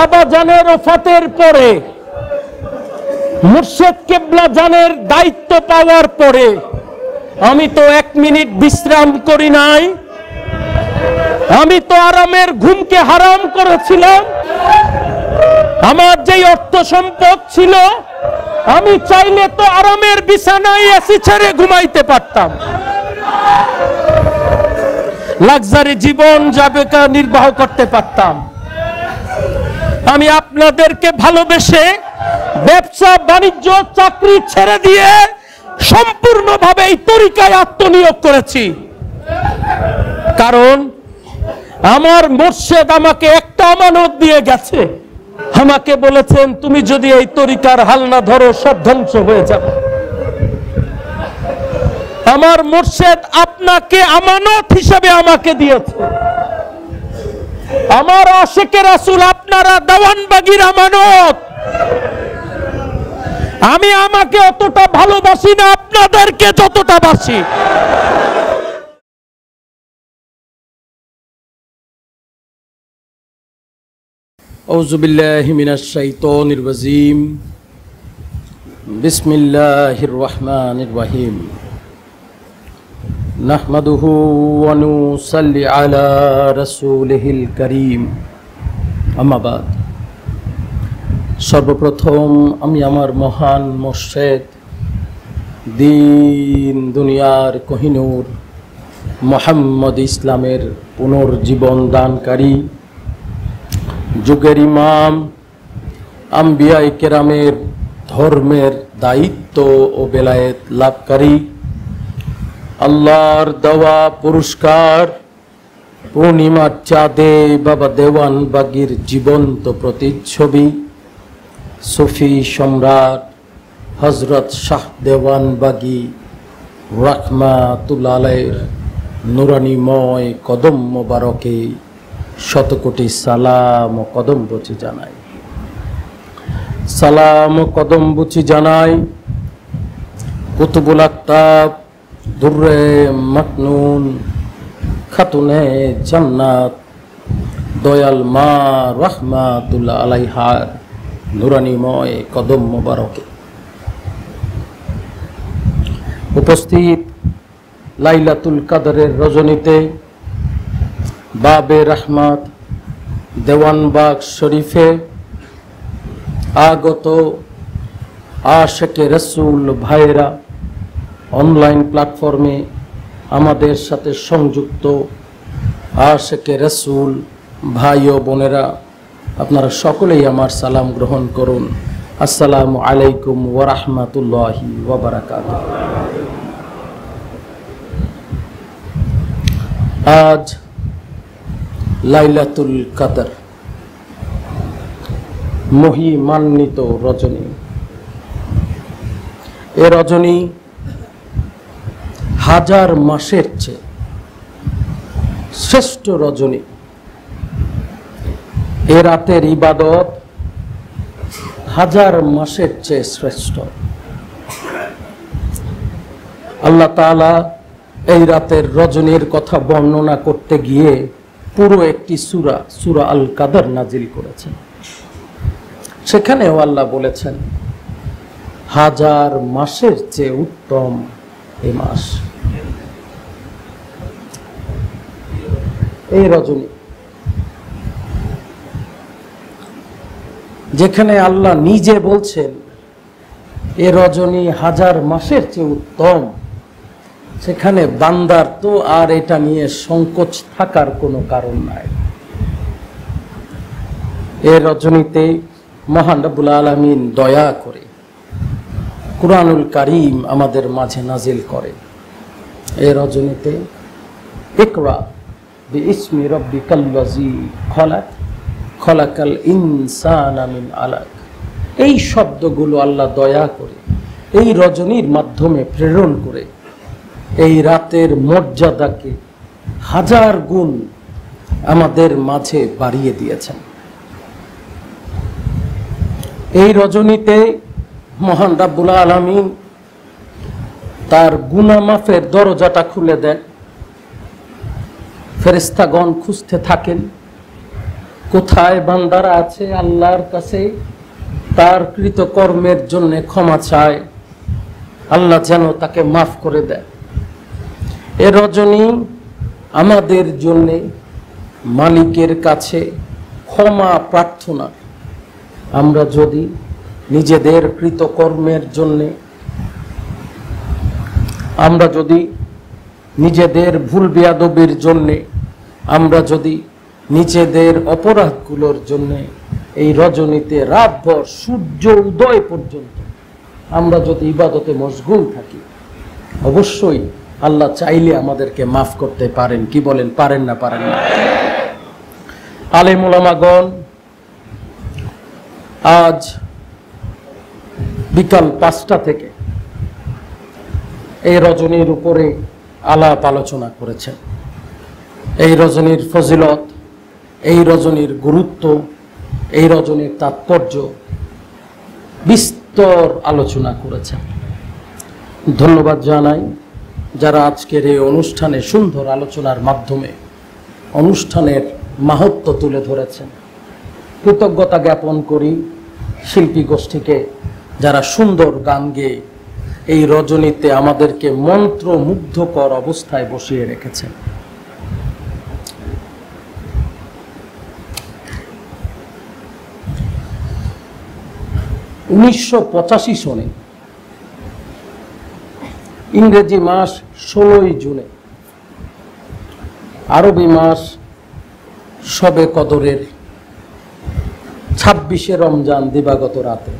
বাবা জানের ওফাতের পরে, মুর্শেদ কেবলা জানের দায়িত্ব পাওয়ার পরে আমি তো 1 মিনিট বিশ্রাম করি নাই। আমি তো আরামের ঘুমকে হারাম করেছিলাম। আমার যেই অর্থ সম্পদ ছিল, আমি চাইলে তো আরামের বিছানায় এসি ছেড়ে ঘুমাইতে পারতাম, লাক্সারি জীবন যাপন নির্বাহ করতে পারতাম। আমি আপনাদেরকে ভালোবেসে ব্যবসা বাণিজ্য চাকরি ছেড়ে দিয়ে সম্পূর্ণভাবে এই তরিকায় আত্মনিয়োগ করেছি। কারণ আমার মুর্শেদ আমাকে একটা আমানত দিয়ে গেছে। আমাকে বলেছেন, তুমি যদি এই তরিকার হাল না ধরো সব ধ্বংস হয়ে যাবে। আমার মুর্শেদ আপনাকে আমানত হিসেবে আমাকে দিয়েছে। আমার আশিকে রাসূল আপনারা দেওয়ানবাগীর আমানত। আমি আমাকে অতটা ভালোবাসি না আপনাদেরকে যতটা বাসি। আউযু বিল্লাহি মিনাশ শাইতানির রাজিম। বিসমিল্লাহির রহমানির রহিম। নাহমাদুহু ওয়া নুসাল্লি আলা রাসূলিহিল কারীম। আম্মা বাদ। সর্বপ্রথম আমি আমার মহান মুর্শেদ, দিন দুনিয়ার কোহিনূর মুহাম্মদ ইসলামের পুনর্জীবন দানকারী, যুগের ইমাম, আম্বিয়ায়ে কেরামের ধর্মের দায়িত্ব ও বেলায়েত লাভকারী, আল্লাহর দেওয়া পুরস্কার পূর্ণিমার চাঁদে বাবা দেওয়ানবাগীর জীবন্ত প্রতিচ্ছবি, সুফি সম্রাট হযরত শাহ দেওয়ানবাগী রাহমাতুল্লাহ আলাইহির নুরানিময় কদম মোবারকে শতকোটি সালাম ও কদম বুচি জানাই। সালাম ও কদম বুচি জানাই কুতুবুল আকতাব, দুররে মাকনুন, খাতুনে জান্নাত, দয়াল মা রাহমাতুল্লাহ আলাইহার নুরানিময় কদম মোবারকে। উপস্থিত লাইলাতুল কাদরের রজনীতে বাবে রহমত দেওয়ানবাগ শরীফে আগত আশিকে রাসূল ভাইরা, অনলাইন প্ল্যাটফর্মে আমাদের সাথে সংযুক্ত আশিকে রাসূল ভাই ও বোনেরা, আপনারা সকলেই আমার সালাম গ্রহণ করুন। আসসালামু আলাইকুম ওয়া রাহমাতুল্লাহি ওয়া বারাকাতুহু। আজ লাইলাতুল কদর, মহিমান্বিত রজনী। এ রজনী হাজার মাসের চেয়ে শ্রেষ্ঠ রজনী। এ রাতের ইবাদত হাজার মাসের চেয়ে শ্রেষ্ঠ। আল্লাহ তাআলা এই রাতের রজনীর কথা বর্ণনা করতে গিয়ে পুরো একটি সূরা, সূরা আল কাদর নাজিল করেছেন। সেখানেও আল্লাহ বলেছেন, হাজার মাসের চেয়ে উত্তম এই মাস, এই রজনী। যেখানে আল্লাহ নিজে বলছেন এ রজনী হাজার মাসের চেয়ে উত্তম, সেখানে বান্দার তো আর এটা নিয়ে সংকোচ থাকার কোনো কারণ নাই। এ রজনীতে মহান রব্বুল আলামিন দয়া করে কুরআনুল কারীম আমাদের মাঝে নাজিল করে। এ রজনীতে ইকরা বিইসমি রাব্বিকাল্লাযী খলাক, খলাকাল ইনসানা মিন আলাক, এই শব্দগুলো আল্লাহ দয়া করে এই রজনীর মাধ্যমে প্রেরণ করে এই রাতের মর্যাদাকে হাজার গুণ আমাদের মাঝে বাড়িয়ে দিয়েছেন। এই রজনীতে মহান রব্বুল আলামিন তার গুনাহ মাফের দরজাটা খুলে দেন। ফেরেশতাগণ খুঁজতে থাকেন কোথায় বান্দারা আছে আল্লাহর কাছে তার কৃতকর্মের জন্য ক্ষমা চায়, আল্লাহ যেন তাকে মাফ করে দেয়। এ রজনী আমাদের জন্য মালিকের কাছে ক্ষমা প্রার্থনা। আমরা যদি নিজেদের কৃতকর্মের জন্য, আমরা যদি নিজেদের ভুল বেয়াদবির জন্য, আমরা যদি নিজেদের অপরাধগুলোর জন্য এই রজনীতে রাতভর সূর্য উদয় পর্যন্ত আমরা যদি ইবাদতে মশগুল থাকি, অবশ্যই আল্লাহ চাইলে আমাদেরকে মাফ করতে পারেন। কি বলেন? পারেন না? পারেন না? আলেম ওলামাগণ আজ বিকাল 5টা থেকে এই রজনীর উপরে আলাপ আলোচনা করেছেন। এই রজনীর ফজিলত, এই রজনীর গুরুত্ব, এই রজনীর তাৎপর্য বিস্তর আলোচনা করেছেন। ধন্যবাদ জানাই যারা আজকের এই অনুষ্ঠানে সুন্দর আলোচনার মাধ্যমে অনুষ্ঠানের মাহাত্ম্য তুলে ধরেছেন। কৃতজ্ঞতা জ্ঞাপন করি শিল্পী গোষ্ঠীকে, যারা সুন্দর গান গেয়ে এই রজনীতে আমাদেরকে মন্ত্রমুগ্ধকর অবস্থায় বসিয়ে রেখেছেন। '85 সনে ইংরেজি মাস 16ই জুনে, আরবি মাস শবে কদরের 26শে রমজান দিবাগত রাতে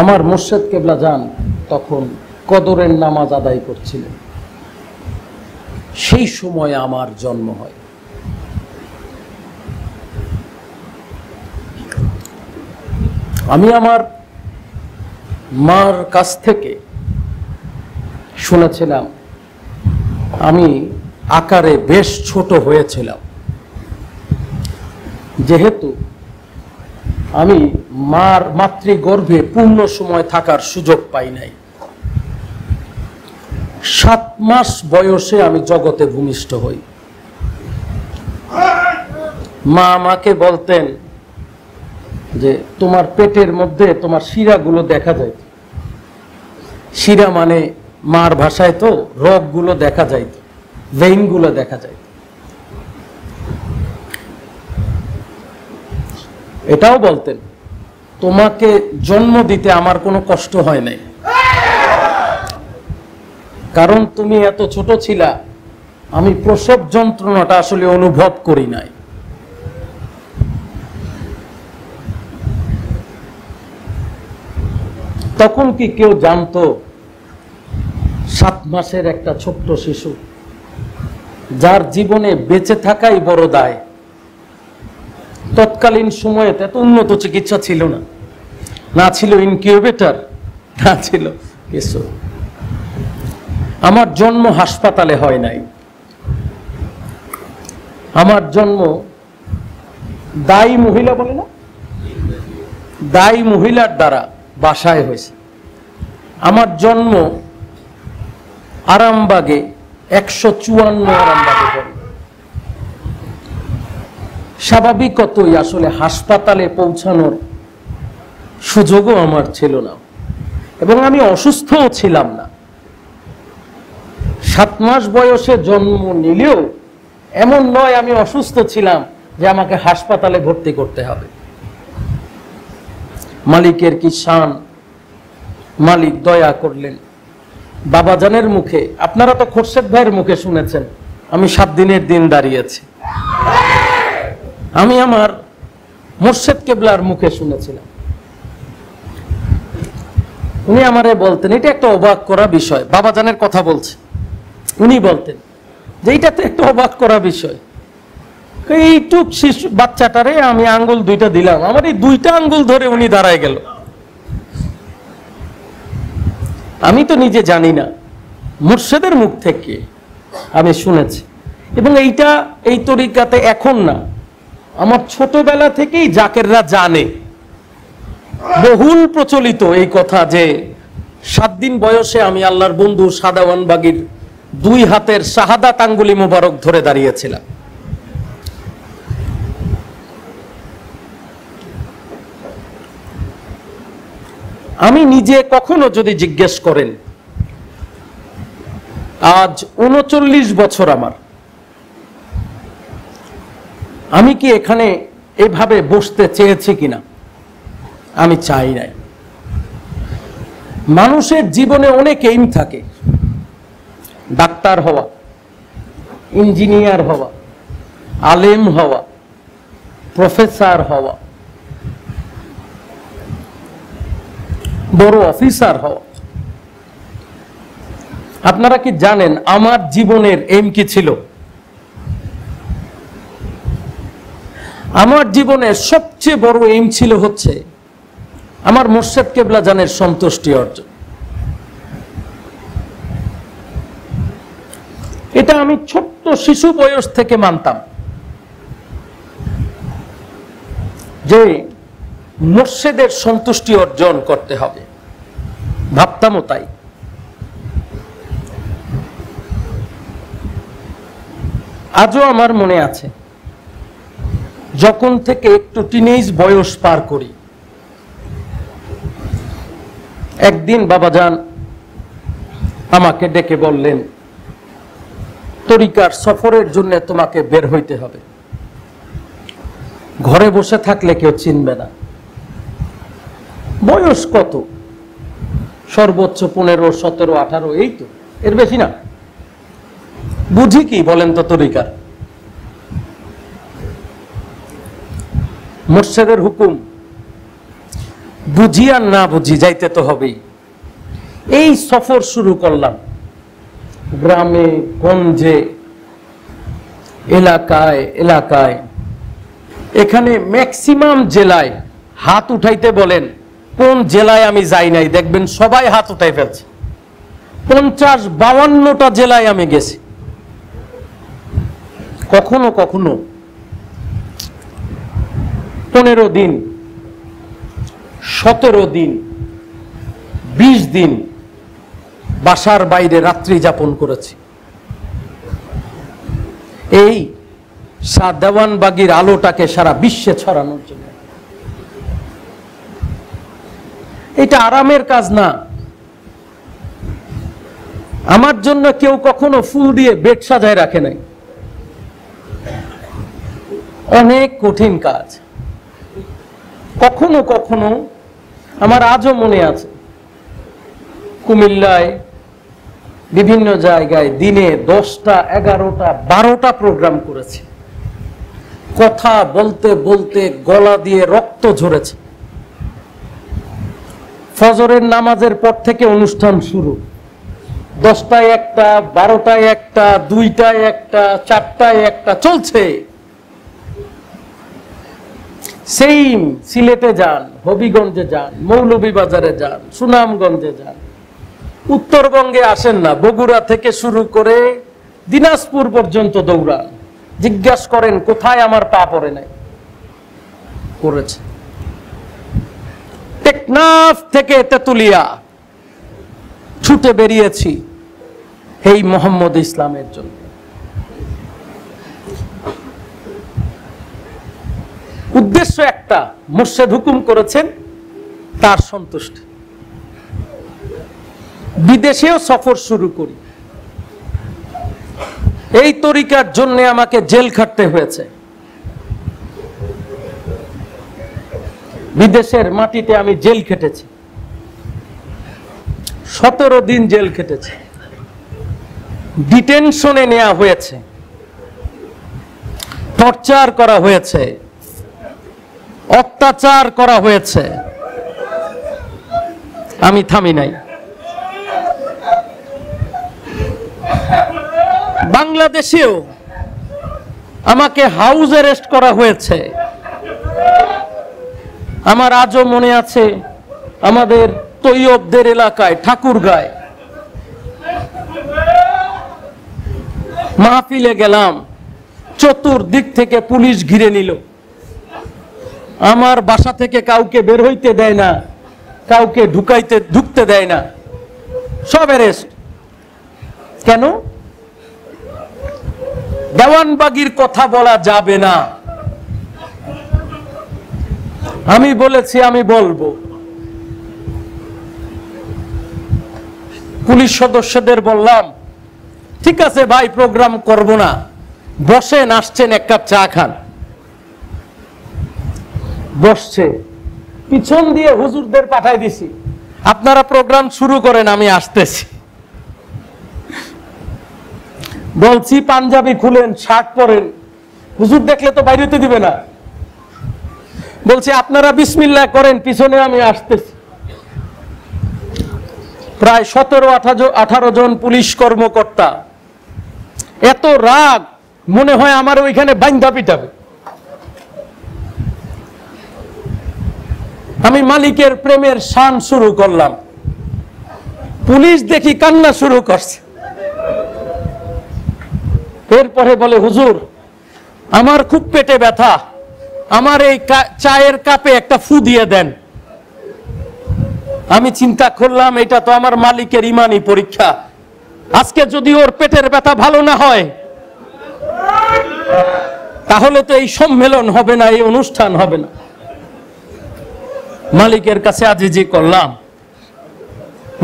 আমার মুর্শেদ কেবলা যান তখন কদরের নামাজ আদায় করছিলেন। সেই সময় আমার জন্ম হয়। আমি আমার মার কাছ থেকে শুনেছিলাম, আমি আকারে বেশ ছোট হয়েছিলাম, যেহেতু আমি মার মাতৃগর্ভে পূর্ণ সময় থাকার সুযোগ পাই নাই। 7 মাস বয়সে আমি জগতে ভূমিষ্ঠ হই। মা আমাকে বলতেন যে তোমার পেটের মধ্যে তোমার শিরাগুলো দেখা যায়। শিরা মানে মার ভাষায় তো রগগুলো দেখা যায়, ভেইনগুলো দেখা যায়। এটাও বলতেন তোমাকে জন্ম দিতে আমার কোনো কষ্ট হয় নাই, কারণ তুমি এত ছোট ছিলা, আমি প্রসব যন্ত্রণাটা আসলে অনুভব করি নাই। তখন কি কেউ জানতো 7 মাসের একটা ছোট্ট শিশু, যার জীবনে বেঁচে থাকাই বড় দায়। তৎকালীন সময়ে এত উন্নত চিকিৎসা ছিল না, না ছিল ইনকিউবেটর, না ছিল কিছু। আমার জন্ম হাসপাতালে হয় নাই, আমার জন্ম দায়ী মহিলা বলে না, দায়ী মহিলার দ্বারা বাসায় হয়েছে। আমার জন্ম আরামবাগে, 154 আরামবাগে জন্ম। স্বাভাবিকতই আসলে হাসপাতালে পৌঁছানোর সুযোগও আমার ছিল না, এবং আমি অসুস্থও ছিলাম না। 7 মাস বয়সে জন্ম নিলেও এমন নয় আমি অসুস্থ ছিলাম যে আমাকে হাসপাতালে ভর্তি করতে হবে। মালিকের কি শান, মালিক দয়া করলেন। বাবাজানের মুখে, আপনারা তো খোরশেদ ভাইয়ের মুখে শুনেছেন আমি 7 দিনের দিন দাঁড়িয়েছি। আমি আমার মুর্শেদ কেবলার মুখে শুনেছিলাম। উনি আমারে বলতেন, এটা একটা অবাক করা বিষয়, বাবাজানের কথা বলছে, উনি বলতেন যে এটা তো একটা অবাক করা বিষয়। এইটুক শিশু বাচ্চাটারে আমি আঙ্গুল 2টা দিলাম, আমার এই 2টা আঙ্গুল ধরে উনি দাঁড়ায় গেল। আমি তো নিজে জানি না, মুর্শেদের মুখ থেকে আমি শুনেছি। এবং এইটা এই তরিকাতে এখন না, আমার ছোটবেলা থেকেই জাকেররা জানে, বহুল প্রচলিত এই কথা যে 7 দিন বয়সে আমি আল্লাহর বন্ধু সাদাওয়ান বাগির 2 হাতের শাহাদাত আঙ্গুলি মোবারক ধরে দাঁড়িয়েছিলাম। আমি নিজে কখনো যদি জিজ্ঞেস করেন, আজ ৩৯ বছর আমার, আমি কি এখানে এভাবে বসতে চেয়েছি কিনা? আমি চাই নাই। মানুষের জীবনে অনেক এইম থাকে, ডাক্তার হওয়া, ইঞ্জিনিয়ার হওয়া, আলেম হওয়া, প্রফেসর হওয়া, বড় অফিসার হওয়া। আপনারা কি জানেন আমার জীবনের এইম কি ছিল? আমার জীবনের সবচেয়ে বড় এইম ছিল হচ্ছে আমার মুর্শেদ কেবলা জানের সন্তুষ্টি অর্জন। এটা আমি ছোট্ট শিশু বয়স থেকে মানতাম যে মুর্শেদের সন্তুষ্টি অর্জন করতে হবে, ভাবতামও তাই। আজও আমার মনে আছে, যখন থেকে একটু টিনেজ বয়স পার করি, একদিন বাবাজান আমাকে ডেকে বললেন, তরিকার সফরের জন্য তোমাকে বের হইতে হবে, ঘরে বসে থাকলে কেউ চিনবে না। বয়স কত? সর্বোচ্চ 15, 17, 18, এই তো, এর বেশি না। বুঝি কি বলেন তো তরিকার? মুর্শেদের হুকুম, বুঝি আর না বুঝি যাইতে তো হবেই। এই সফর শুরু করলাম গ্রামে গঞ্জে, এলাকায় এলাকায়। এখানে ম্যাক্সিমাম জেলায় হাত উঠাইতে বলেন, কোন জেলায় আমি যাই নাই দেখবেন সবাই হাত উঠাই ফেলছে। 50-52টা জেলায় আমি গেছি। কখনো কখনো 15 দিন, 17 দিন, 20 দিন বাসার বাইরে রাত্রি যাপন করেছি, এই দেওয়ানবাগির আলোটাকে সারা বিশ্বে ছড়ানোর জন্য। এটা আরামের কাজ না। আমার জন্য কেউ কখনো ফুল দিয়ে বেড সাজায় রাখে নাই। অনেক কঠিন কাজ। কখনো কখনো আমার আজও মনে আছে, কুমিল্লায় বিভিন্ন জায়গায় দিনে 10টা, 11টা, 12টা প্রোগ্রাম করেছে। কথা বলতে বলতে গলা দিয়ে রক্ত ঝরেছে। ফজরের নামাজের পর থেকে অনুষ্ঠান শুরু, 10টায় একটা, 12টায় একটা, 2টায় একটা, 4টায় একটা, চলছে। সেইম সিলেটে যান, হবিগঞ্জে যান, মৌলভীবাজারে যান, সুনামগঞ্জে যান, উত্তরবঙ্গে আসেন না, বগুড়া থেকে শুরু করে দিনাজপুর পর্যন্ত দৌড়ান, জিজ্ঞাসা করেন কোথায় আমার পা পড়ে নাই। করেছে। টেকনাফ থেকে তেতুলিয়া ছুটে বেরিয়েছি এই মোহাম্মদ ইসলামের জন্য। উদ্দেশ্য একটা, মুর্শেদ হুকুম করেছেন, তার সন্তুষ্টি। বিদেশেও সফর শুরু করি। এই তরিকার জন্য আমাকে জেল খাটতে হয়েছে। বিদেশের মাটিতে আমি জেল খেটেছি, 17 দিন জেল খেটেছি। ডিটেনশনে নেওয়া হয়েছে, টর্চার করা হয়েছে, অত্যাচার করা হয়েছে। আমি থামি নাই। বাংলাদেশেও আমাকে হাউস অ্যারেস্ট করা হয়েছে। আমার আজও মনে আছে, আমাদের তৈয়বদের এলাকায় ঠাকুরগাঁয় মাহফিলে গেলাম, চতুর্দিক থেকে পুলিশ ঘিরে নিল। আমার বাসা থেকে কাউকে বের হইতে দেয় না, কাউকে ঢুকতে দেয় না, সব অ্যারেস্ট। কেন? দেওয়ানবাগির কথা বলা যাবে না। আমি বলেছি, আমি বলবো, পুলিশ সদস্যদের বললাম, ঠিক আছে ভাই, প্রোগ্রাম করব না, বসেন, আসছেন, এক কাপ চা খান। বসছে, পিছন দিয়ে হুজুরদের পাঠাই দিছি, আপনারা প্রোগ্রাম শুরু করেন, আমি আসতেছি। বলছি পাঞ্জাবি খুলেন, শার্ট পরেন, হুজুর দেখলে তো বাইরেতে দিবে না। বলছি আপনারা বিসমিল্লাহ করেন, পিছনে আমি আসতেছি। প্রায় 17-18 জন পুলিশ কর্মকর্তা, এত রাগ, মনে হয় আমার ওইখানে বাইন্ধা পিটাবে। আমি মালিকের প্রেমের শান শুরু করলাম, পুলিশ দেখি কান্না শুরু করছে। এরপরে বলে, হুজুর আমার খুব পেটে ব্যথা, আমার এই চায়ের কাপে একটা ফু দিয়ে দেন। আমি চিন্তা করলাম, এটা তো আমার মালিকের ইমানি পরীক্ষা, আজকে যদি ওর পেটের ব্যথা ভালো না হয় তাহলে তো এই সম্মেলন হবে না, এই অনুষ্ঠান হবে না। মালিকের কাছে আজিজি করলাম,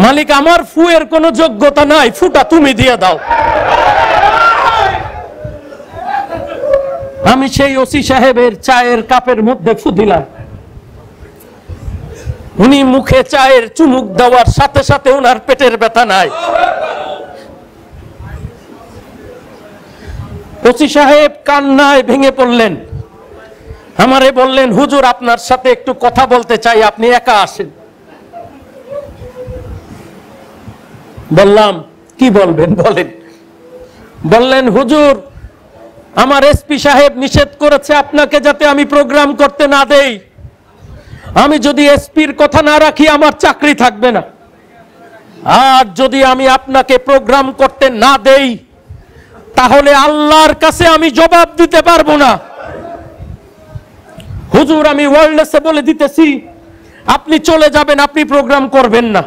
মালিক আমার ফুয়ের কোনো যোগ্যতা নাই, ফুটা তুমি দিয়ে দাও। আমি সেই ওসি সাহেবের চায়ের কাপের মধ্যে ফু দিলাম। উনি মুখে চায়ের চুমুক দেওয়ার সাথে সাথে ওনার পেটের ব্যথা নাই। ওসি সাহেব কান্নায় ভেঙে পড়লেন, আমারে বললেন, হুজুর আপনার সাথে একটু কথা বলতে চাই, আপনি একা আসেন। বললাম, কি বলবেন বলেন। বললেন, হুজুর আমার এসপি সাহেব নিষেধ করেছে আপনাকে যাতে আমি প্রোগ্রাম করতে না দেই। আমি যদি এসপির কথা না রাখি আমার চাকরি থাকবে না, আর যদি আমি আপনাকে প্রোগ্রাম করতে না দেই তাহলে আল্লাহর কাছে আমি জবাব দিতে পারবো না। হুজুর আমি ওয়ার্ল্ডসে বলে দিতেছি, আপনি চলে যাবেন, আপনি প্রোগ্রাম করবেন না,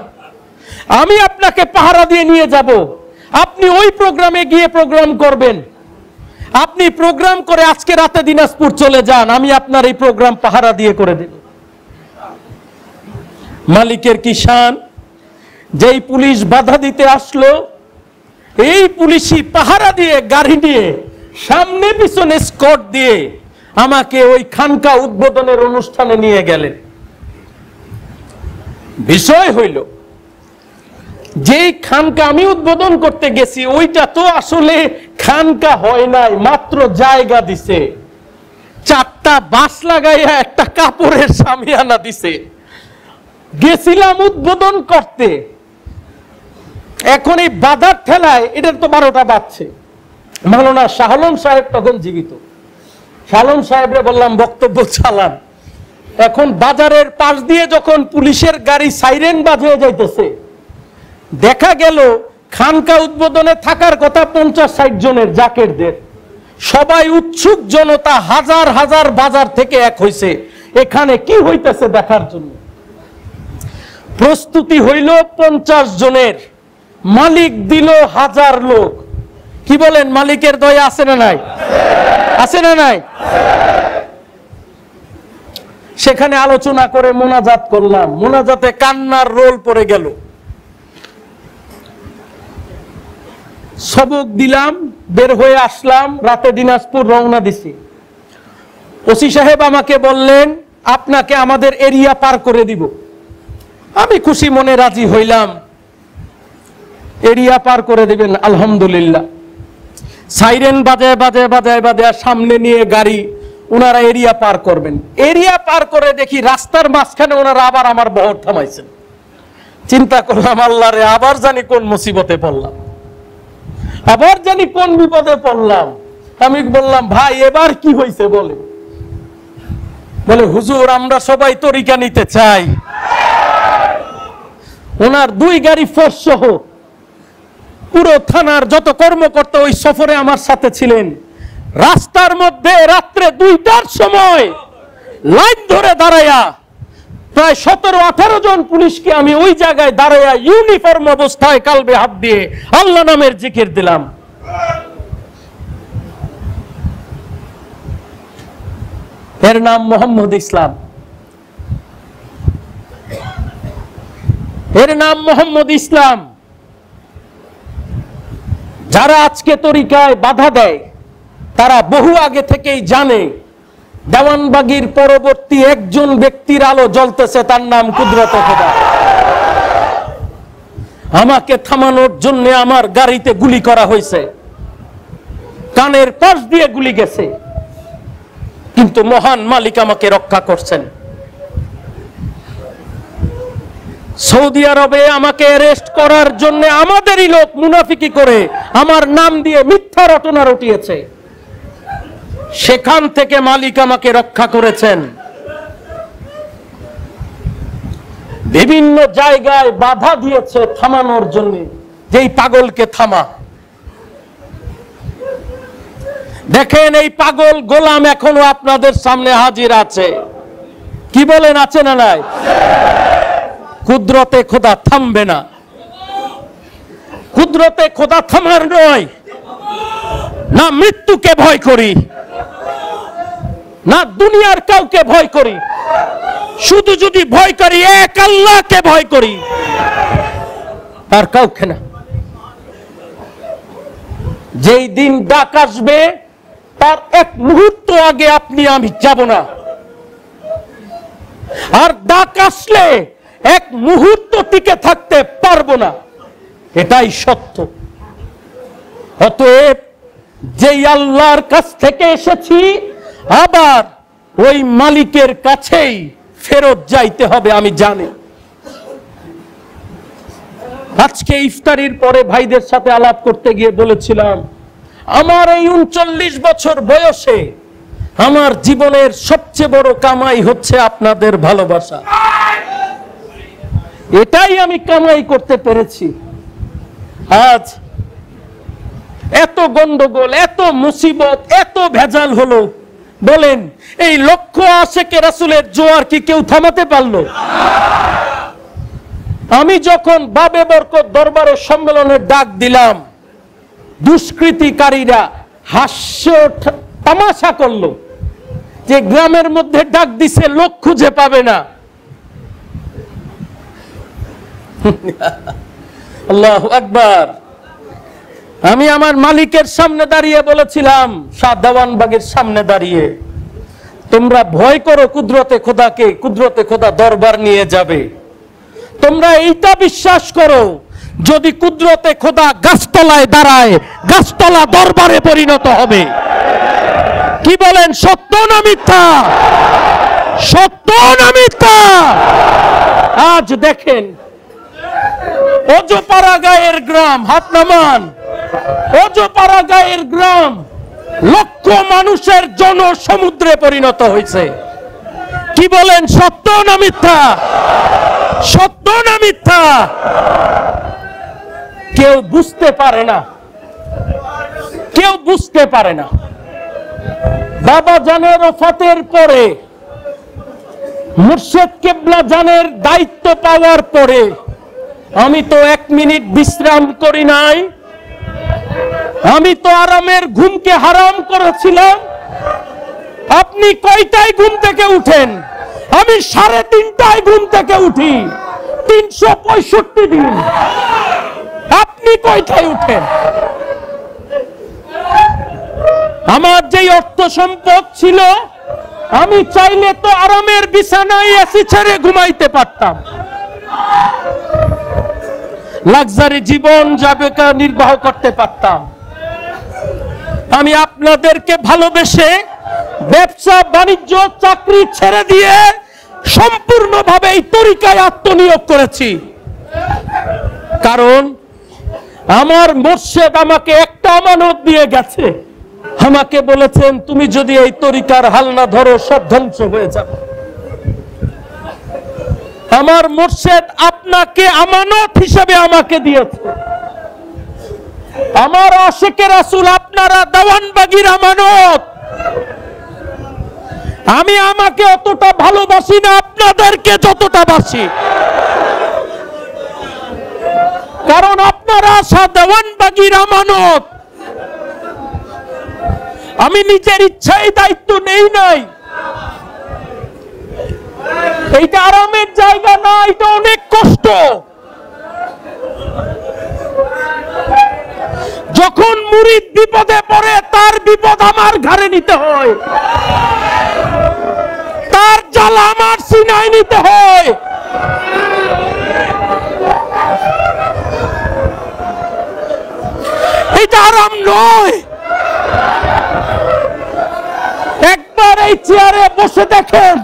আমি আপনাকে পাহারা দিয়ে নিয়ে যাব, আপনি ওই প্রোগ্রামে গিয়ে প্রোগ্রাম করবেন। আপনি প্রোগ্রাম করে আজকে রাতে দিনাজপুর চলে যান, আমি আপনার এই প্রোগ্রাম পাহারা দিয়ে করে দেব। মালিকের কি শান, যেই পুলিশ বাধা দিতে আসলো এই পুলিশই পাহারা দিয়ে গাড়ি নিয়ে সামনে পিছনে স্কট দিয়ে আমাকে ওই খানকা উদ্বোধনের অনুষ্ঠানে নিয়ে গেলেন। বিষয় হইল, যেই খানকা আমি উদ্বোধন করতে গেছি ওইটা তো আসলে খানকা হয় নাই, মাত্র জায়গা দিছে, 4টা বাঁশ লাগাইয়া একটা কাপড়ের সামিয়ানা দিছে। গেছিলাম উদ্বোধন করতে, এখন এই বাধার ঠেলায় এটার তো 12টা বাজছে। মাওলানা শাহ আলম সাহেব তখন জীবিত। শাহ আলম সাহেবরে বললাম বক্তব্য চালান। এখন বাজারের পাশ দিয়ে যখন পুলিশের গাড়ি সাইরেন বাজিয়ে যাইতেছে, দেখা গেল খানকা উদ্বোধনে থাকার কথা 50-60 জনের জাকেরদের, সবাই উৎসুক জনতা, হাজার হাজার বাজার থেকে এক হইছে এখানে কি হইতেছে দেখার জন্য। প্রস্তুতি হইল 50 জনের, মালিক দিল 1000 লোক। কি বলেন, মালিকের দয়া আছে না নাই? আছে না নাই? সেখানে আলোচনা করে মোনাজাত করলাম, মোনাজাতে কান্নার রোল পড়ে গেল। সবক দিলাম, বের হয়ে আসলাম, রাতে দিনাজপুর রওনা দিছি। ওসি সাহেব আমাকে বললেন, আপনাকে আমাদের এরিয়া পার করে দিব। আমি খুশি মনে রাজি হইলাম, এরিয়া পার করে দিবেন, আলহামদুলিল্লাহ। সাইরেন বাজায় বাজায় বাজায় বাজায় সামনে নিয়ে গাড়ি, ওনারা এরিয়া পার করবেন। এরিয়া পার করে দেখি রাস্তার মাঝখানে ওনারা আবার আমার বহর থামাইছেন। চিন্তা করলাম, আল্লাহ রে, আবার জানি কোন মুসিবতে পড়লাম, আবার জানি কোন বিপদে পড়লাম। আমি বললাম, ভাই এবার কি হয়েছে বলে। বলে, হুজুর আমরা সবাই তরিকা নিতে চাই। ওনার 2 গাড়ি ফোর্স সহ পুরো থানার যত কর্মকর্তা ওই সফরে আমার সাথে ছিলেন। রাস্তার মধ্যে রাত্রে 2টার সময় লাইন ধরে দাঁড়ায়া প্রায় 17-18 জন পুলিশকে আমি ওই জায়গায় দাঁড়ায়া ইউনিফর্ম অবস্থায় কালবে হাত দিয়ে আল্লাহ নামের জিকির দিলাম। এর নাম মোহাম্মদ ইসলাম, এর নাম মোহাম্মদ ইসলাম। যারা আজকে তরিকায় বাধা দেয় তারা বহু আগে থেকেই জানে দেওয়ানবাগীর পরবর্তী একজন ব্যক্তির আলো জ্বলতেছে, তার নাম কুদরতে খোদা। আমাকে থামানোর জন্য আমার গাড়িতে গুলি করা হয়েছে, কানের পাশ দিয়ে গুলি গেছে, কিন্তু মহান মালিক আমাকে রক্ষা করছেন। সৌদি আরবে আমাকে অ্যারেস্ট করার জন্য আমাদেরই লোক মুনাফিকি করে আমার নাম দিয়ে মিথ্যা রটনা রটিয়েছে, সেখান থেকে মালিক আমাকে রক্ষা করেছেন। বিভিন্ন জায়গায় বাধা দিয়েছে থামানোর জন্য, যেই পাগলকে থামা। দেখেন এই পাগল গোলাম এখনো আপনাদের সামনে হাজির আছে, কি বলেন আছে না নাই? কুদরতে খোদা থামবে না। কুদরতে খোদা থামার নয়, না মৃত্যুকে ভয় করি, না দুনিয়ার কাউকে ভয় করি, শুধু যদি ভয় করি এক আল্লাহকে ভয় করি, আর কাউকে না। যেই দিন ডাক আসবে তার এক মুহূর্ত আগে আপনি আমি যাব না, আর ডাক আসলে এক মুহূর্ত টিকে থাকতে পারবো না, এটাই সত্য। অতএব যেই আল্লাহর কাছ থেকে এসেছি আবার ওই মালিকের কাছেই ফেরত যাইতে হবে, আমি জানি। আজকে ইফতারির পরে ভাইদের সাথে আলাপ করতে গিয়ে বলেছিলাম, আমার এই 39 বছর বয়সে আমার জীবনের সবচেয়ে বড় কামাই হচ্ছে আপনাদের ভালোবাসা। এটাই আমি কামাই করতে পেরেছি। আজ এত গন্ডগোল, এত মুসিবত, এত ভেজাল হলো, বলেন এই লক্ষ আশেকে রাসূলের জোয়ার কি কেউ থামাতে পারলো? আমি যখন বাবে বরকত দরবারের সম্মেলনের ডাক দিলাম, দুষ্কৃতিকারীরা হাস্য তামাশা করলো যে গ্রামের মধ্যে ডাক দিছে, লোক খুঁজে পাবে না। আল্লাহু আকবার। আমি আমার মালিকের সামনে দাঁড়িয়ে বলেছিলাম, শাহ দেওয়ানবাগের সামনে দাঁড়িয়ে, তোমরা ভয় করো কুদরতে খোদাকে, কুদরতে খোদা দরবার নিয়ে যাবে। তোমরা এইটা বিশ্বাস করো, যদি কুদরতে খোদা গাছতলায় দাঁড়ায়, গাছতলা দরবারে পরিণত হবে। কি বলেন, সত্য না মিথ্যা? সত্য না মিথ্যা? আজ দেখেন অজপাড়া গায়ের গ্রাম, হাত নামান, অজপাড়া গায়ের গ্রাম লক্ষ মানুষের জনসমুদ্রে পরিণত হয়েছে। কি বলেন, সত্য না মিথ্যা? সত্য না মিথ্যা? কেউ বুঝতে পারে না, কেউ বুঝতে পারে না। বাবা জানের ওফাতের পরে, মুর্শিদ কিবলা জানের দায়িত্ব পাওয়ার পরে আমি তো 1 মিনিট বিশ্রাম করি নাই। আমি তো আরামের ঘুমকে হারাম করেছিলাম। আপনি কয়টায় ঘুম থেকে উঠেন? আমি 3:30টায় ঘুম থেকে উঠি, 365 দিন। আপনি কয়টায় উঠেন? আমার যেই অর্থ সম্পদ ছিল, আমি চাইলে তো আরামের বিছানায় এসি ছেড়ে ঘুমাইতে পারতাম, লাক্সারি জীবন যাপন নির্বাহ করতে পারতাম। আমি আপনাদেরকে ভালোবেসে ব্যবসা বাণিজ্য চাকরি ছেড়ে দিয়ে সম্পূর্ণভাবে এই তরিকায় আত্মনিয়োগ করেছি। কারণ আমার মুর্শিদ আমাকে একটা আমানত দিয়ে গেছে, আমাকে বলেছেন তুমি যদি এই তরিকার হাল না ধরো সব ধ্বংস হয়ে যাবে। আমার মুর্শিদ আপনাকে আমানত হিসেবে আমাকে দিয়েছে। আমার আশিকে রাসূল আপনারা দেওয়ানবাগীর আমানত। আমি আমাকে অতটা ভালোবাসি না আপনাদেরকে যতটা বাসি, কারণ আপনারা শাহ দেওয়ানবাগীর আমানত। আমি নিজের ইচ্ছায় দায়িত্ব নেই নাই। এইটা আরামের জায়গা না, এটা অনেক কষ্ট। যখন মুরিদ বিপদে পড়ে তার বিপদ আমার ঘাড়ে নিতে হয়, তার জ্বালা আমার সিনায় নিতে হয়। এটা আরাম নয়। একবার এই চেয়ারে বসে দেখেন,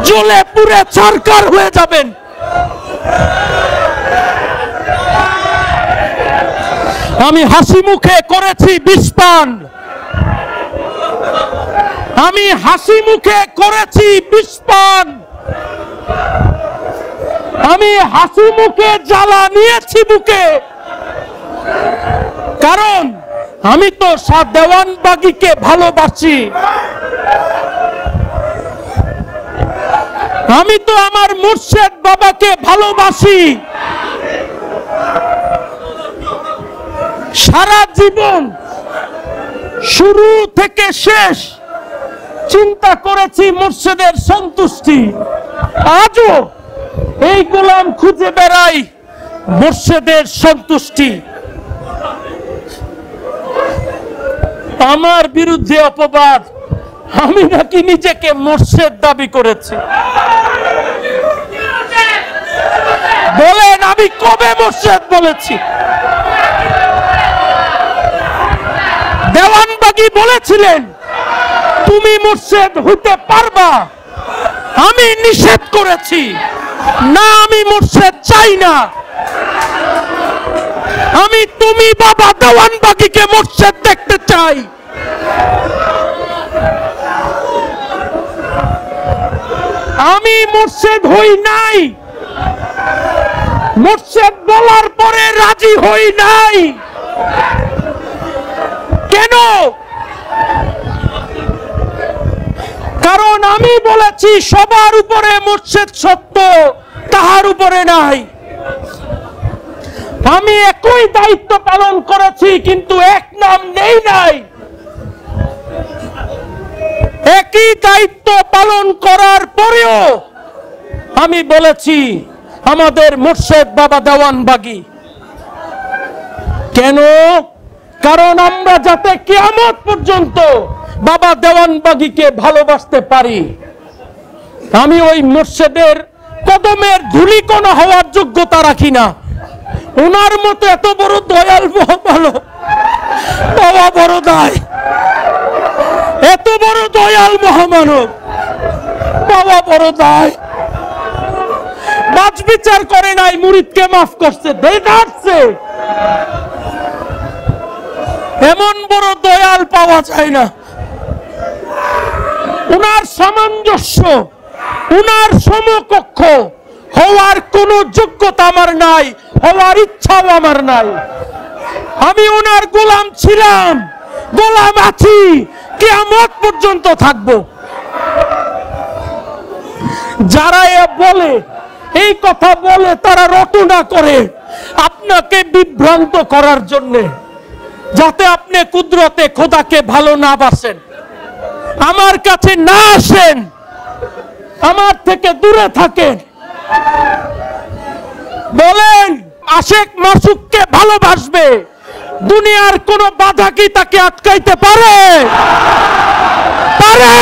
জ্বলে পুড়ে ছারখার হয়ে যাবেন। আমি হাসি মুখে করেছি বিষপান, আমি হাসি মুখে করেছি বিষপান, আমি হাসি মুখে জ্বালা নিয়েছি বুকে। কারণ আমি তো শাহ দেওয়ানবাগীকে ভালোবাসি, আমি তো আমার মুর্শেদ বাবাকে ভালোবাসি। সারা জীবন শুরু থেকে শেষ চিন্তা করেছি মুর্শেদের সন্তুষ্টি। আজও এই গোলাম খুঁজে বেড়াই মুর্শেদের সন্তুষ্টি। আমার বিরুদ্ধে অপবাদ, আমি নাকি নিজেকে মুর্শেদ দাবি করেছি। বলেন আমি কবে মুর্শেদ বলেছি? দেওয়ানবাগী বলেছিলেন তুমি মুর্শেদ হইতে পারবা, আমি নিষেধ করেছি না, আমি মুর্শেদ চাই না। আমি তুমি বাবা দেওয়ানবাগীকে মুর্শেদ দেখতে চাই। আমি মুর্শেদ হই নাই, মুর্শেদ বলার পরে রাজি হই নাই। কেন? কারণ আমি বলেছি সবার উপরে মুর্শেদ সত্য, তাহার উপরে নাই। আমি একই দায়িত্ব পালন করেছি, কিন্তু এক নাম নেই নাই। একই দায়িত্ব পালন করার পরেও আমি বলেছি আমাদের মুর্শেদ বাবা দেওয়ানবাগী। কেন? কারণ আমরা যাতে কিয়ামত পর্যন্ত বাবা দেওয়ানবাগীকে ভালোবাসতে পারি। আমি ওই মুর্শেদের কদমের ধূলিকণা হওয়ার যোগ্যতা রাখি না। ওনার মতো এত বড় দয়াল ভালো বাবা, বড় দায়, এত বড় দয়াল মহামানব বাবা, বড় দায়। বাজ বিচার করে নাই, মুরিদকে মাফ করছে, দেখাচ্ছে। এমন বড় দয়াল পাওয়া যায় না। উনার সামঞ্জস্য, উনার সমকক্ষ হওয়ার কোন যোগ্যতা আমার নাই, হওয়ার ইচ্ছাও আমার নাই। আমি উনার গোলাম ছিলাম, গোলাম আছি, কিয়ামত পর্যন্ত থাকব। যারা বলে, এই কথা বলে, তারা রটনা করে আপনাকে বিভ্রান্ত করার জন্য, যাতে আপনি কুদরতে খোদাকে ভালো না বাসেন, আমার কাছে না আসেন, আমার থেকে দূরে থাকেন। বলেন আশেক মাসুককে ভালোবাসবে, দুনিয়ার কোন বাধা কি তাকে আটকাইতে পারে? পারে?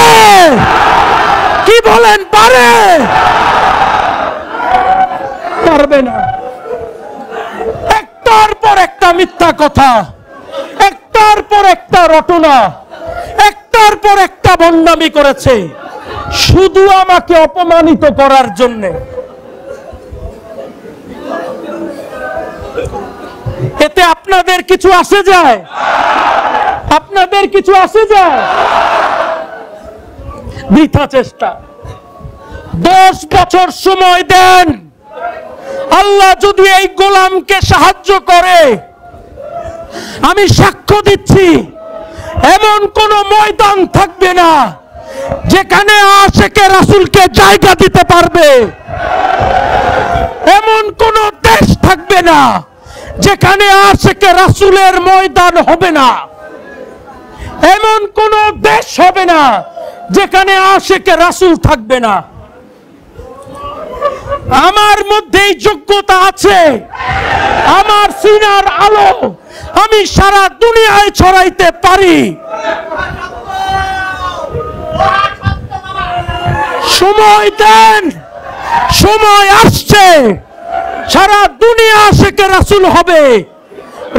কি বলেন, পারে? পারবে না। একটার পর একটা মিথ্যা কথা, একটার পর একটা রটনা, একটার পর একটা ভণ্ডামি করেছে, শুধু আমাকে অপমানিত করার জন্য। এতে আপনাদের কিছু আসে যায়? আপনাদের কিছু আসে যায়? বৃথা চেষ্টা। 10 বছর সময় দেন, আল্লাহ যদি এই গোলামকে সাহায্য করে, আমি সাক্ষ্য দিচ্ছি এমন কোন ময়দান থাকবে না যেখানে আশেকে রাসূলকে জায়গা দিতে পারবে। এমন কোন দেশ থাকবে না যেখানে আশেকে রাসূলের ময়দান হবে না। এমন কোন দেশ হবে না যেখানে আশেকে রাসূল থাকবে না। আমার মধ্যে যোগ্যতা আছে, আমার সিনার আলো আমি সারা দুনিয়ায় ছড়াইতে পারি। সময় দেন, সময় আসছে, সারা দুনিয়া আশিকে রাসূল হবে,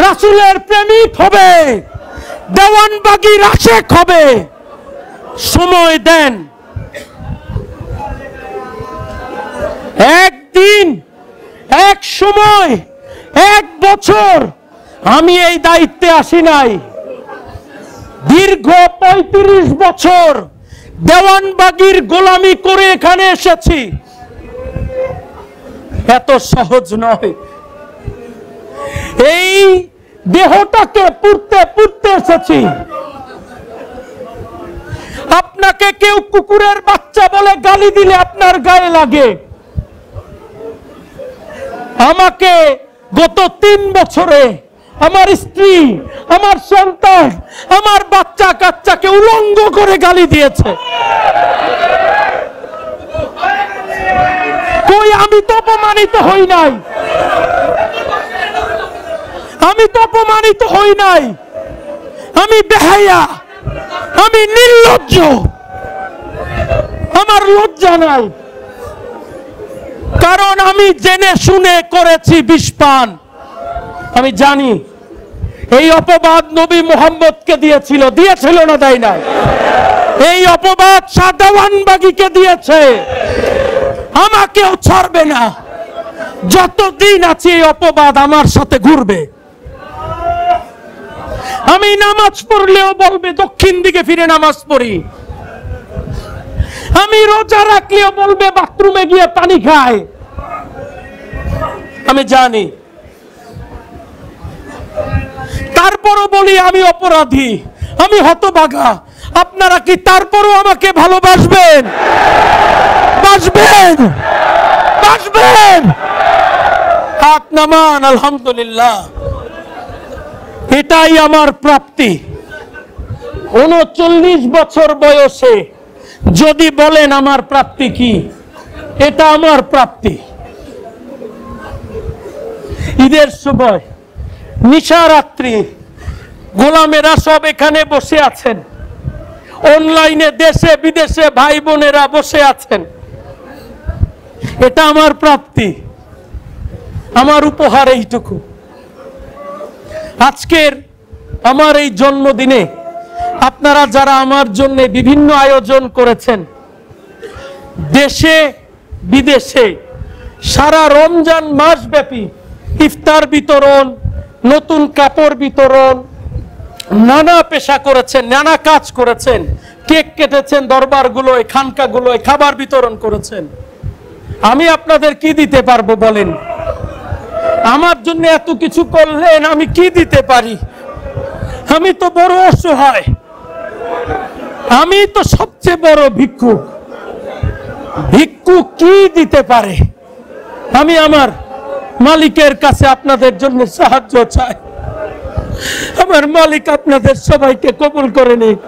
রাসূলের প্রেমিক হবে, দেওয়ানবাগীর আশিক হবে। সময় দেন। একদিন, এক সময়, এক বছর আমি এই দায়িত্বে আসি নাই। দীর্ঘ ৩৫ বছর দেওয়ানবাগীর গোলামি করে এখানে এসেছি। এত সহজ নয়। এই দেহটাকে পুড়তে পুড়তে এসেছি। আপনাকে কেউ কুকুরের বাচ্চা বলে গালি দিলে আপনার গায়ে লাগে। আমাকে গত ৩ বছরে আমার স্ত্রী, আমার সন্তান, আমার বাচ্চা কাচ্চাকে উলঙ্গ করে গালি দিয়েছে। কই আমি তো অপমানিত হই নাই, আমি তো অপমানিত হই নাই। আমি বেহায়া, আমি নির্লজ্জ, আমার লজ্জা নাই। কারণ আমি জেনে শুনে করেছি বিষপান। আমি জানি এই অপবাদ নবী মুহাম্মদকে দিয়েছিল না, তাই না? এই অপবাদ দেওয়ানবাগীকে দিয়েছে, আমাকেও ছাড়বে না। যতদিন আছে এই অপবাদ আমার সাথে ঘুরবে। আমি নামাজ পড়লেও বলবে দক্ষিণ দিকে ফিরে নামাজ পড়ি। আমি রোজা রাখলেও বলবে বাথরুমে গিয়ে পানি খায়। আমি জানি। তারপরও বলি আমি অপরাধী, আমি হতভাগা। আপনারা কি তারপরও আমাকে ভালোবাসবেন? বাসবেন, বাসবেন। হাত নামান। আলহামদুলিল্লাহ, এটাই আমার প্রাপ্তি। ৩৯ বছর বয়সে যদি বলেন আমার প্রাপ্তি কি, এটা আমার প্রাপ্তি। ঈদের সময় নিশারাত্রি গোলামেরা সব এখানে বসে আছেন, অনলাইনে দেশে বিদেশে ভাই বোনেরা বসে আছেন। এটা আমার প্রাপ্তি, আমার উপহার এইটুকু। আজকের আমার এই জন্মদিনে আপনারা যারা আমার জন্য বিভিন্ন আয়োজন করেছেন, দেশে বিদেশে সারা রমজান মাস ব্যাপী ইফতার বিতরণ, নতুন কাপড় বিতরণ, নানা পেশা করেছেন, নানা কাজ করেছেন, কেক কেটেছেন, দরবারগুলোয়, খানকাগুলোয় খাবার বিতরণ করেছেন। আমি আপনাদের কি দিতে পারবো বলেন? আমার জন্য এত কিছু করলেন, আমি কি দিতে পারি? আমি তো বড় অসহায়, আমি তো সবচেয়ে বড় ভিক্ষুক। ভিক্ষুক কি দিতে পারে? আমি আমার মালিকের কাছে আপনাদের জন্য সাহায্য চাই। আমার মালিক আপনাদের সবাইকে কবুল করে নিক।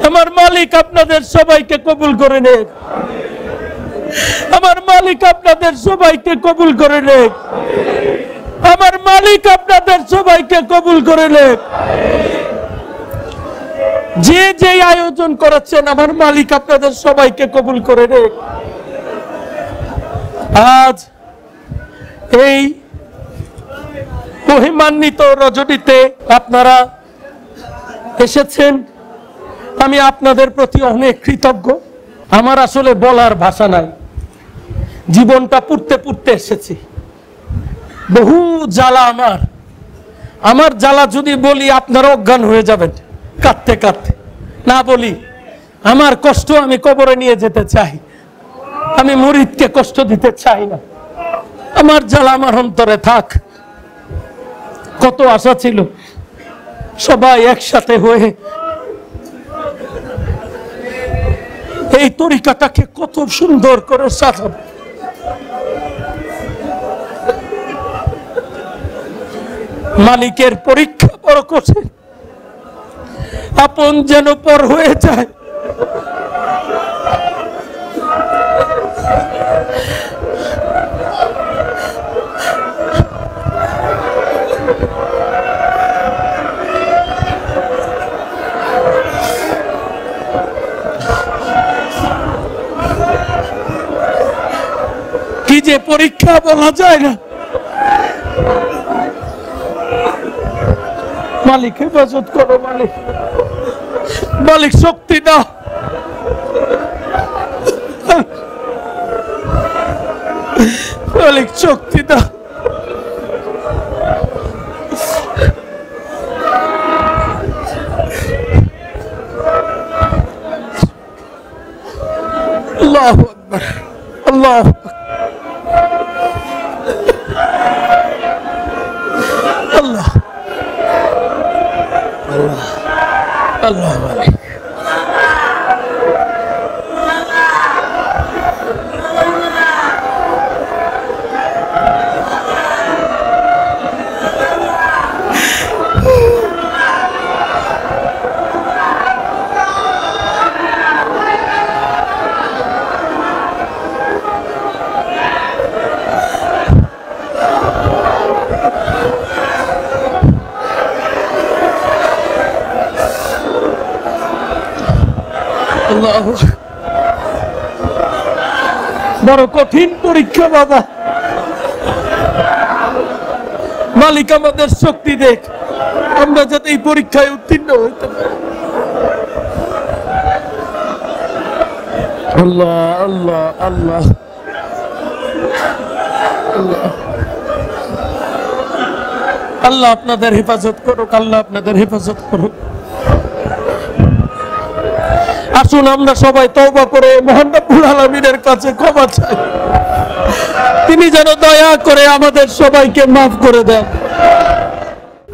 আমার মালিক আপনাদের সবাইকে কবুল করে নিক। আমার মালিক আপনাদের সবাইকে কবুল করে নিক। আমার মালিক আপনাদের সবাইকে কবুল করে নিক। যে যে আয়োজন করেছেন আমার মালিক আপনাদের সবাইকে কবুল করে নিক। আজ এই মহিমান্বিত রজনীতে আপনারা এসেছেন, আমি আপনাদের প্রতি অনেক কৃতজ্ঞ। আমার আসলে বলার ভাষা নাই। জীবনটা পুড়তে পুড়তে এসেছি, বহু জ্বালা। আমার জ্বালা যদি বলি আপনারা অজ্ঞান হয়ে যাবেন কাঁদতে কাঁদতে। না বলি আমার কষ্ট আমি কবরে নিয়ে যেতে চাই। আমি মুরিদকে কষ্ট দিতে চাই না। আমার জ্বালা আমার অন্তরে থাক। কত আশা ছিল সবাই একসাথে হয়ে এই তরিকাটাকে কত সুন্দর করে সাজাবো। মালিকের পরীক্ষা বড় কঠিন, আপন যেন পর হয়ে যায়। কি যে পরীক্ষা বলা যায় না। মালিক হেফাজত করো, মালিক, মালিক শক্তি দাও, মালিক শক্তি দাও। আল্লাহু আকবার, আল্লাহু আকবার, আল্লাহ, আল্লাহ, আল্লাহ মালিক। বড় কঠিন পরীক্ষা বাবা, মালিক আমাদের শক্তি দেখ, আমরা যাতে এই পরীক্ষায় উত্তীর্ণ হইতে পারি। আল্লাহ, আল্লাহ, আল্লাহ, আল্লাহ, আল্লাহ আপনাদের হেফাজত করুক, আল্লাহ আপনাদের হেফাজত করুক। আসুন আমরা সবাই তওবা করে মহান রব্বুল আলামিনের কাছে ক্ষমা চাই, তিনি যেন দয়া করে আমাদের সবাইকে মাফ করে দেন।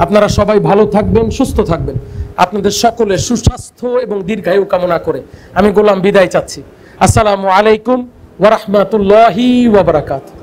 আপনারা সবাই ভালো থাকবেন, সুস্থ থাকবেন। আপনাদের সকলের সুস্বাস্থ্য এবং দীর্ঘায়ু কামনা করে আমি গোলাম বিদায় চাচ্ছি। আসসালামু আলাইকুম ওয়া রাহমাতুল্লাহি ওয়া বারাকাতুহু।